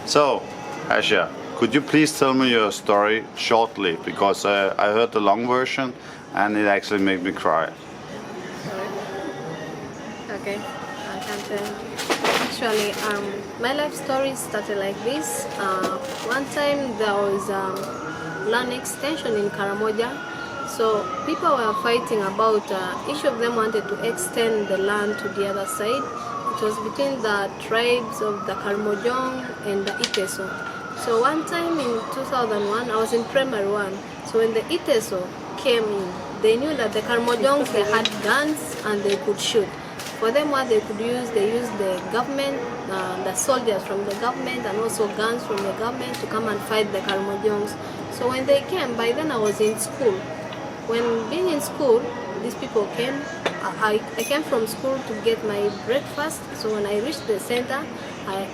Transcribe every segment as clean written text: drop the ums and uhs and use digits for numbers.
So, Asha, could you please tell me your story shortly? Because I heard the long version and it actually made me cry. Sorry. Okay, I can tell. Actually, my life story started like this. One time there was land extension in Karamoja. So people were fighting about, each of them wanted to extend the land to the other side. It was between the tribes of the Karamojong and the Iteso. So one time in 2001, I was in primary one. So when the Iteso came in, they knew that the Karmojongs, they had guns and they could shoot. For them, what they could use, they used the government, the soldiers from the government, and also guns from the government to come and fight the Karmojongs. So when they came, by then I was in school. When being in school, these people came. I came from school to get my breakfast. So when I reached the center,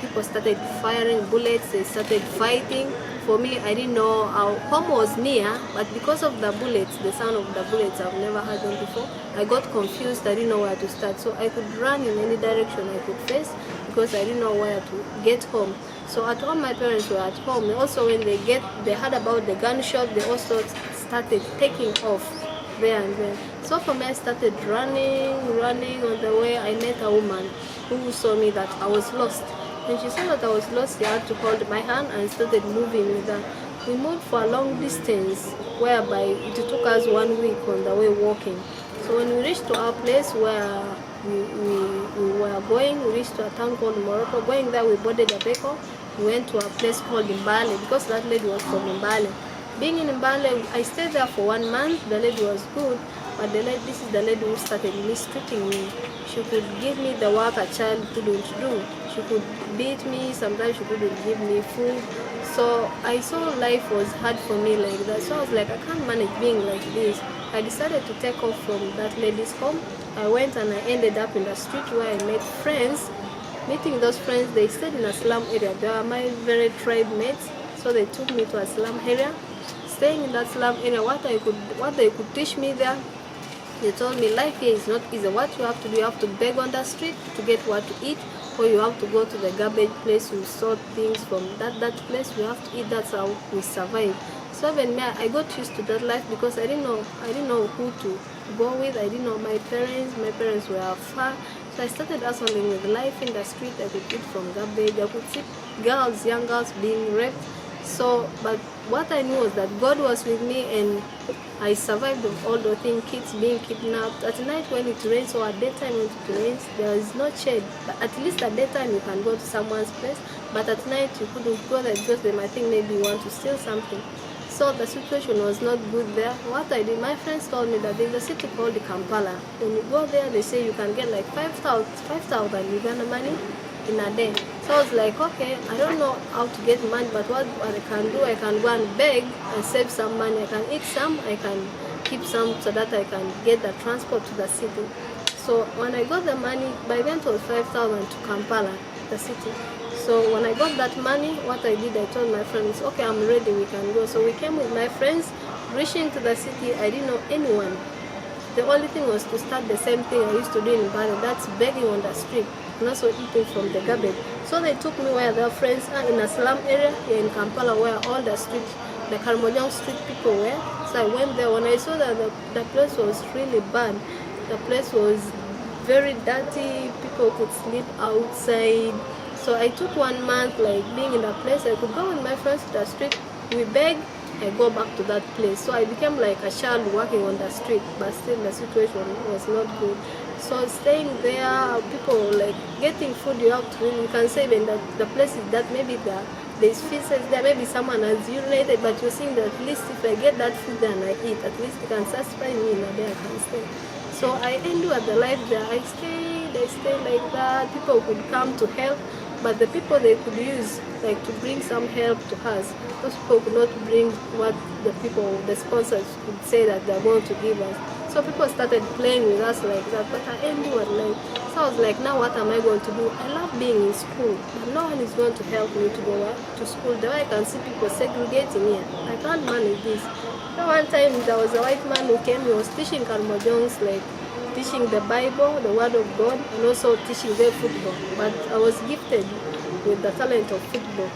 people started firing bullets. They started fighting. For me, I didn't know our home was near, but because of the bullets, the sound of the bullets, I've never heard them before. I got confused. I didn't know where to start. So I could run in any direction I could face because I didn't know where to get home. So at home, my parents were at home. Also, when they heard about the gun shop, they also started taking off there and then. So for me, I started running. On the way, I met a woman who saw me that I was lost. When she saw that I was lost, she had to hold my hand and started moving with her. We moved for a long distance, whereby it took us 1 week on the way walking. So when we reached to our place where we were going, we reached to a town called Morocco. Going there, we boarded a vehicle. We went to a place called Mbale because that lady was from Mbale. Being in Mbale, I stayed there for 1 month. The lady was good, but this is the lady who started mistreating me. She could give me the work a child couldn't do. She could beat me, sometimes she couldn't give me food. So I saw life was hard for me like that. So I was like, I can't manage being like this. I decided to take off from that lady's home. I went and I ended up in the street where I met friends. Meeting those friends, they stayed in a slum area. They were my very tribe mates. So they took me to a slum area. Staying in that slum area, what they could teach me there, they told me life here is not easy. What you have to do, you have to beg on the street to get what to eat, or you have to go to the garbage place, you sort things from that place, we have to eat. That's how we survive. So even me, I got used to that life because I didn't know who to go with. I didn't know my parents were far. So I started hustling with life in the street. I could eat from garbage, I could see young girls being raped. So, but what I knew was that God was with me and I survived all the things, kids being kidnapped. At night when it rains or at daytime when it rains, there is no shade. But at least at daytime you can go to someone's place, but at night you couldn't go there because they might think maybe you want to steal something. So the situation was not good there. What I did, my friends told me that there's a city called Kampala. When you go there, they say you can get like 5,000 Uganda money in a day. So I was like, okay, I don't know how to get money, but what I can do, I can go and beg and save some money. I can eat some, I can keep some so that I can get the transport to the city. So when I got the money, by then it was 5,000 to Kampala, the city. So when I got that money, what I did, I told my friends, okay, I'm ready, we can go. So we came with my friends, reaching to the city. I didn't know anyone. The only thing was to start the same thing I used to do in Bali, that's begging on the street and also eating from the garbage. So they took me where their friends are in a slum area here in Kampala where all the Karamojong street people were. So I went there. When I saw that the place was really bad, the place was very dirty, people could sleep outside. So I took 1 month like being in that place. I could go with my friends to the street, we beg, I go back to that place. So I became like a child working on the street, but still the situation was not good. So staying there, people like getting food, you have to really, you can say when the place is that maybe there's feces there, maybe someone has urinated, but you're seeing that at least if I get that food and I eat, at least it can satisfy me in a day I can stay. So I endured the life there. I stayed like that. People could come to help, but the people they could use like to bring some help to us, those people could not bring what the sponsors could say that they're going to give us. So people started playing with us like that, but I endured life. So I was like, now what am I going to do? I love being in school, but no one is going to help me to go to school. The way I can see people segregating here, I can't manage this. So one time there was a white man who came, he was teaching Karmojongs, like teaching the Bible, the Word of God, and also teaching them football. But I was gifted with the talent of football.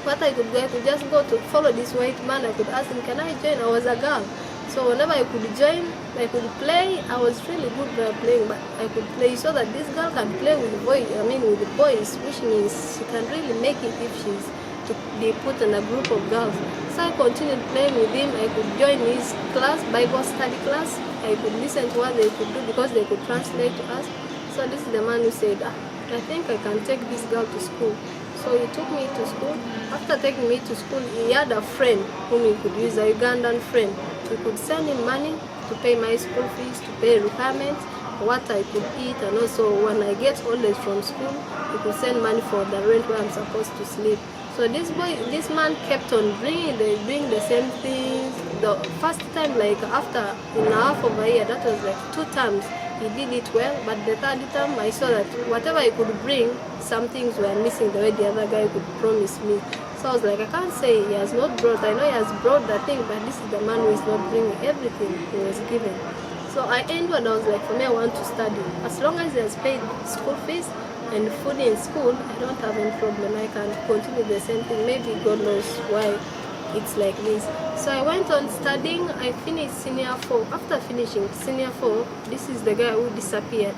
what I could do, I could just go to follow this white man. I could ask him, can I join? I was a girl. So whenever I could join, I could play. I was really good at playing, but I could play so that this girl can play with with the boys, which means she can really make it if she's to be put in a group of girls. So I continued playing with him. I could join his class, Bible study class. I could listen to what they could do because they could translate to us. So this is the man who said, I think I can take this girl to school. So he took me to school. After taking me to school, he had a friend whom he could use, a Ugandan friend. We could send him money to pay my school fees, to pay requirements, what I could eat, and also when I get holidays from school, he could send money for the rent where I'm supposed to sleep. So this man kept on doing the same things. The first time, like after in a half of a year, that was like 2 times. He did it well, but the third time I saw that whatever he could bring, some things were missing the way the other guy could promise me. So I was like, I can't say he has not brought. I know he has brought the thing, but this is the man who is not bringing everything he was given. So I ended. I was like, for me, I want to study. As long as he has paid school fees and food in school, I don't have any problem. I can continue the same thing. Maybe God knows why it's like this. So I went on studying. I finished senior 4. After finishing senior 4, this is the guy who disappeared.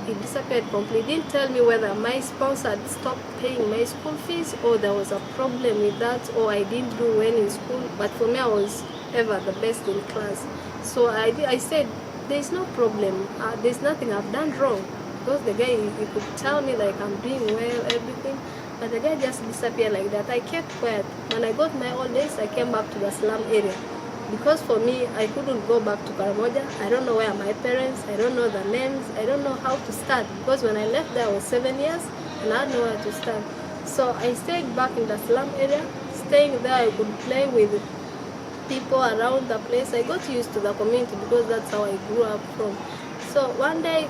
He disappeared completely. He didn't tell me whether my sponsor had stopped paying my school fees or there was a problem with that or I didn't do well in school. But for me, I was ever the best in class. So I said, there's no problem. There's nothing I've done wrong. Because the guy, he could tell me like I'm doing well, everything. But the guy just disappeared like that. I kept quiet. When I got my old days, I came back to the slum area. Because for me, I couldn't go back to Karamoja. I don't know where are my parents. I don't know the names. I don't know how to start. Because when I left there, I was 7 years and I didn't know where to start. So I stayed back in the slum area. Staying there, I could play with people around the place. I got used to the community because that's how I grew up from. So one day,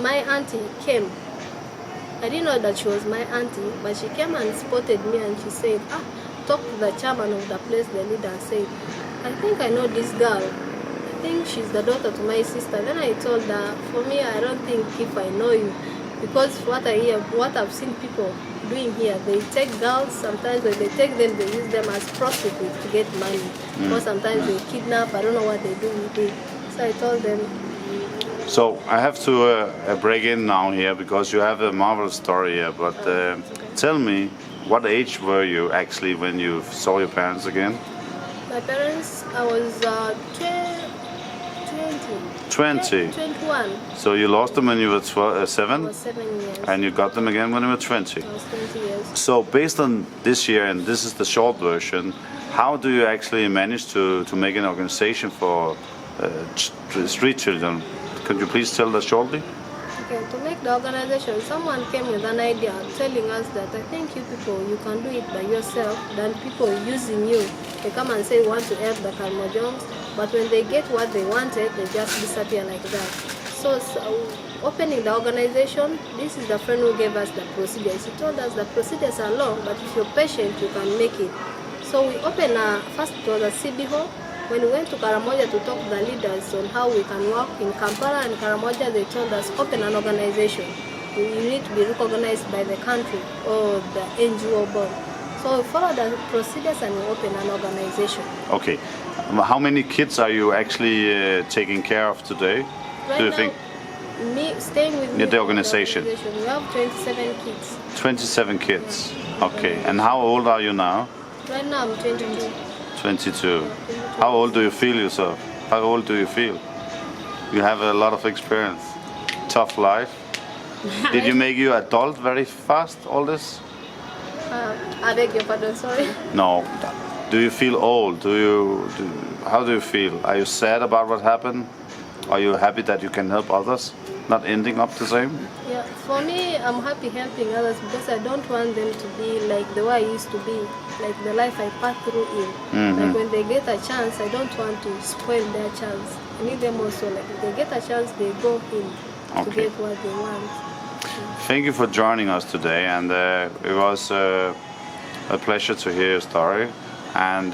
my auntie came. I didn't know that she was my auntie, but she came and spotted me and she said, talk to the chairman of the place, the leader, and said, I think I know this girl. I think she's the daughter to my sister. Then I told her, for me, I don't think if I know you, because what I hear, what I've seen people doing here, they take girls, sometimes when they take them, they use them as prostitutes to get money. Or sometimes they kidnap, I don't know what they do with it. So I told them. So I have to break in now here because you have a marvelous story here, but tell me, what age were you actually when you saw your parents again? My parents, I was 20. 21. So you lost them when you were 7? I was 7 years. And you got them again when you were 20. I was 20 years. So based on this year, and this is the short version, how do you actually manage to make an organization for street children? Could you please tell us shortly? Okay, to make the organization, someone came with an idea telling us that I think you people, you can do it by yourself than people using you. They come and say want to help the Kalmojongs, but when they get what they wanted, they just disappear like that. So opening the organization, this is the friend who gave us the procedures. He told us the procedures are long, but if you're patient, you can make it. So we opened first it was a CBO. When we went to Karamoja to talk to the leaders on how we can work in Kampala and Karamoja, they told us open an organization. You need to be recognized by the country or the NGO board. So we followed the procedures and we opened an organization. Okay. How many kids are you actually taking care of today? Right do you now, think? Me staying with me The organization. We have 27 kids. 27 kids. Yeah. Okay. And how old are you now? Right now I'm 22. 22. How old do you feel yourself? How old do you feel? You have a lot of experience. Tough life. Did you make you adult very fast, all this? I beg your pardon, sorry. No. Do you feel old? How do you feel? Are you sad about what happened? Are you happy that you can help others? Not ending up the same? Yeah, for me, I'm happy helping others because I don't want them to be like the way I used to be, like the life I passed through in. Like when they get a chance, I don't want to spoil their chance. I need them also, like if they get a chance, they go in to get what they want. Thank you for joining us today, and it was a pleasure to hear your story. And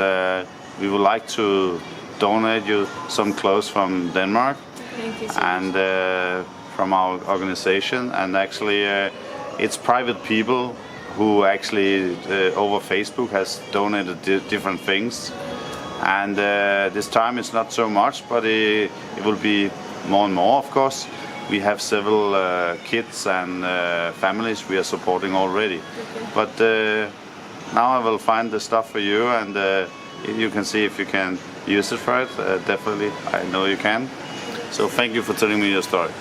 we would like to donate you some clothes from Denmark. Thank you so and from our organization, and actually it's private people who actually over Facebook has donated different things. And this time it's not so much, but it will be more and more, of course. We have several kids and families we are supporting already. Okay. But now I will find the stuff for you, and you can see if you can use it for it. Definitely, I know you can. So thank you for telling me your story.